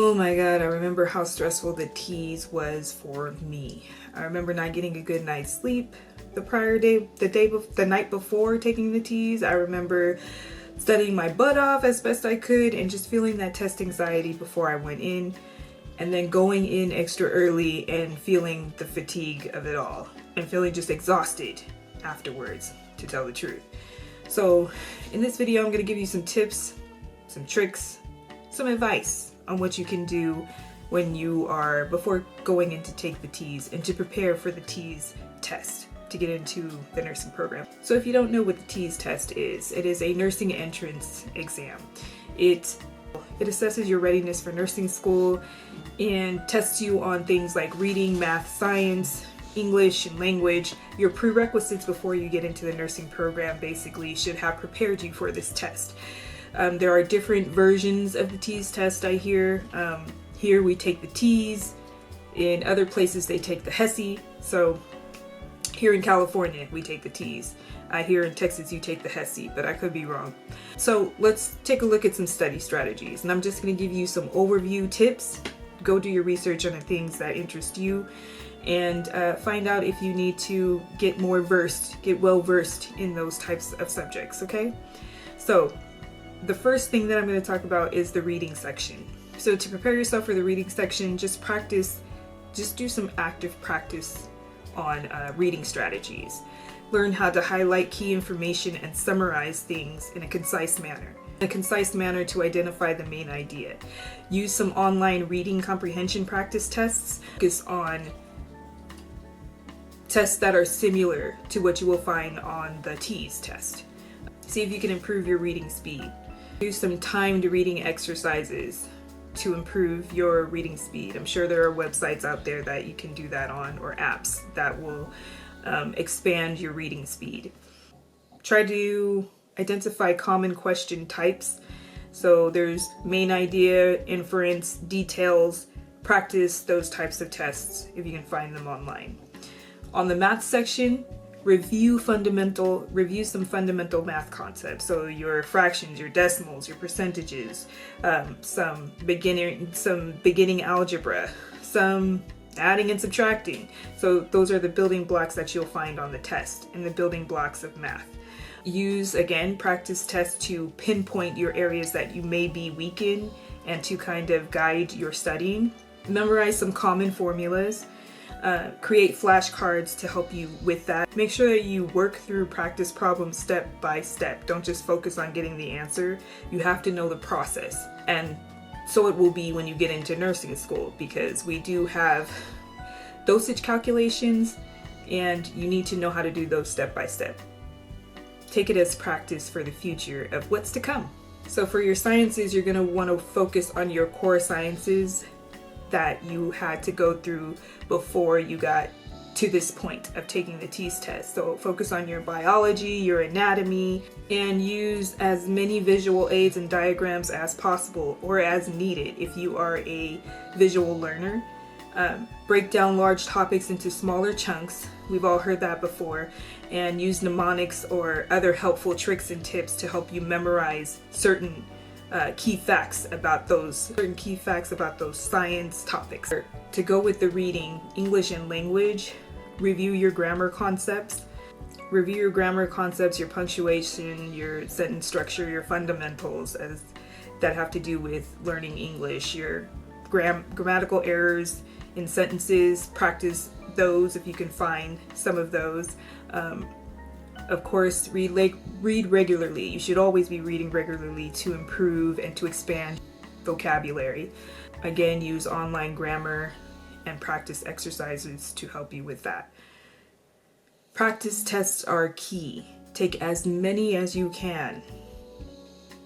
Oh my God, I remember how stressful the TEAS was for me. I remember not getting a good night's sleep the the night before taking the TEAS. I remember studying my butt off as best I could and just feeling that test anxiety before I went in, and then going in extra early and feeling the fatigue of it all and feeling just exhausted afterwards, to tell the truth. So in this video, I'm going to give you some tips, some tricks, some advice on what you can do when you are before going in to take the TEAS and to prepare for the TEAS test to get into the nursing program. So if you don't know what the TEAS test is, it is a nursing entrance exam. It assesses your readiness for nursing school and tests you on things like reading, math, science, English, and language. Your prerequisites before you get into the nursing program basically should have prepared you for this test. There are different versions of the TEAS test, I hear. Here we take the TEAS. In other places they take the HESI. So here in California we take the TEAS. Here in Texas you take the HESI, but I could be wrong. So let's take a look at some study strategies. And I'm just going to give you some overview tips. Go do your research on the things that interest you and find out if you need to get well versed in those types of subjects, okay? So the first thing that I'm going to talk about is the reading section. So to prepare yourself for the reading section, just do some active practice on reading strategies. Learn how to highlight key information and summarize things in a concise manner. To identify the main idea. Use some online reading comprehension practice tests. Focus on tests that are similar to what you will find on the TEAS test. See if you can improve your reading speed. Do some timed reading exercises to improve your reading speed. I'm sure there are websites out there that you can do that on, or apps that will expand your reading speed. Try to identify common question types. So there's main idea, inference, details. Practice those types of tests if you can find them online. On the math section, review some fundamental math concepts. So your fractions, your decimals, your percentages, some beginning algebra, some adding and subtracting. So those are the building blocks that you'll find on the test and the building blocks of math. Use, again, practice tests to pinpoint your areas that you may be weak in and to kind of guide your studying. Memorize some common formulas. Create flashcards to help you with that. Make sure that you work through practice problems step by step. Don't just focus on getting the answer. You have to know the process. And so it will be when you get into nursing school, because we do have dosage calculations and you need to know how to do those step by step. Take it as practice for the future of what's to come. So for your sciences, you're going to want to focus on your core sciences that you had to go through before you got to this point of taking the TEAS test. So focus on your biology, your anatomy, and use as many visual aids and diagrams as possible or as needed if you are a visual learner. Break down large topics into smaller chunks. We've all heard that before. And use mnemonics or other helpful tricks and tips to help you memorize certain key facts about those science topics. To go with the reading, English and language, review your grammar concepts. Your punctuation, your sentence structure, your fundamentals that have to do with learning English, your grammatical errors in sentences. Practice those if you can find some of those. Of course, read regularly. You should always be reading regularly to improve and to expand vocabulary. Again, use online grammar and practice exercises to help you with that. Practice tests are key. Take as many as you can,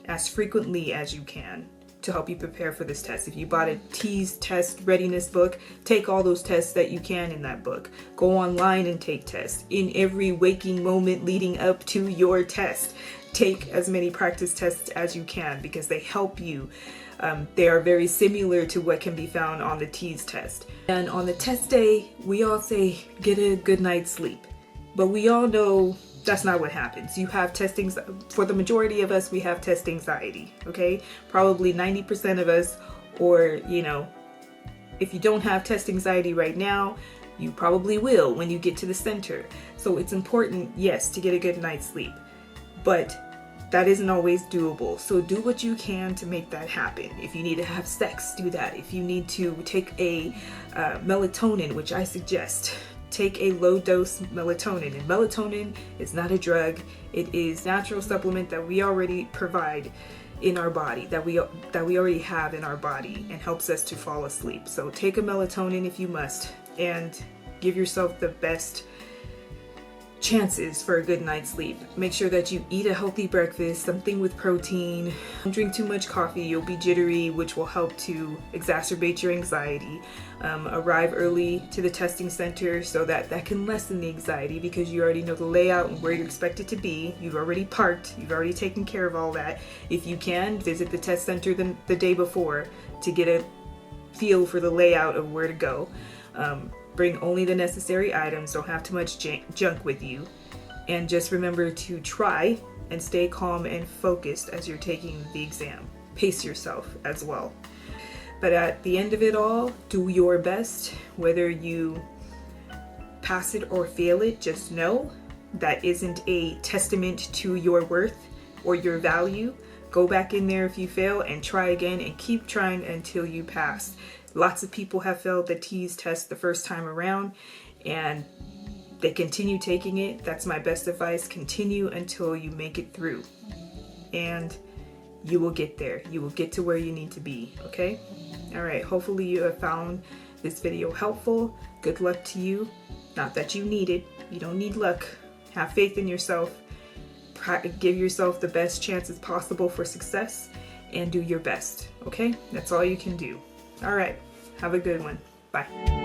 as frequently as you can, to help you prepare for this test. If you bought a TEAS test readiness book, take all those tests that you can in that book. Go online and take tests. In every waking moment leading up to your test, take as many practice tests as you can because they help you. They are very similar to what can be found on the TEAS test. And on the test day, we all say, get a good night's sleep. But we all know that's not what happens. You have testing, for the majority of us, we have test anxiety, okay? Probably 90% of us Or, if you don't have test anxiety right now, you probably will when you get to the center. So it's important, yes, to get a good night's sleep, but that isn't always doable. So do what you can to make that happen. If you need to have sex, do that. If you need to take a melatonin, which I suggest, take a low dose melatonin. And melatonin is not a drug. It is a natural supplement that we already provide in our body, that we already have in our body, and helps us to fall asleep. So take a melatonin if you must, and give yourself the best chances for a good night's sleep. Make sure that you eat a healthy breakfast, something with protein. Don't drink too much coffee, you'll be jittery, which will help to exacerbate your anxiety. Arrive early to the testing center so that can lessen the anxiety, because you already know the layout and where you're expected to be. You've already parked, you've already taken care of all that. If you can, visit the test center the day before to get a feel for the layout of where to go. Bring only the necessary items, don't have too much junk with you, and just remember to try and stay calm and focused as you're taking the exam. Pace yourself as well. But at the end of it all, do your best. Whether you pass it or fail it, just know that isn't a testament to your worth or your value. Go back in there if you fail and try again, and keep trying until you pass. Lots of people have failed the TEAS test the first time around, and they continue taking it. That's my best advice. Continue until you make it through, and you will get there. You will get to where you need to be, okay? All right, hopefully you have found this video helpful. Good luck to you. Not that you need it. You don't need luck. Have faith in yourself. Give yourself the best chances possible for success, and do your best, okay? That's all you can do. All right, have a good one. Bye.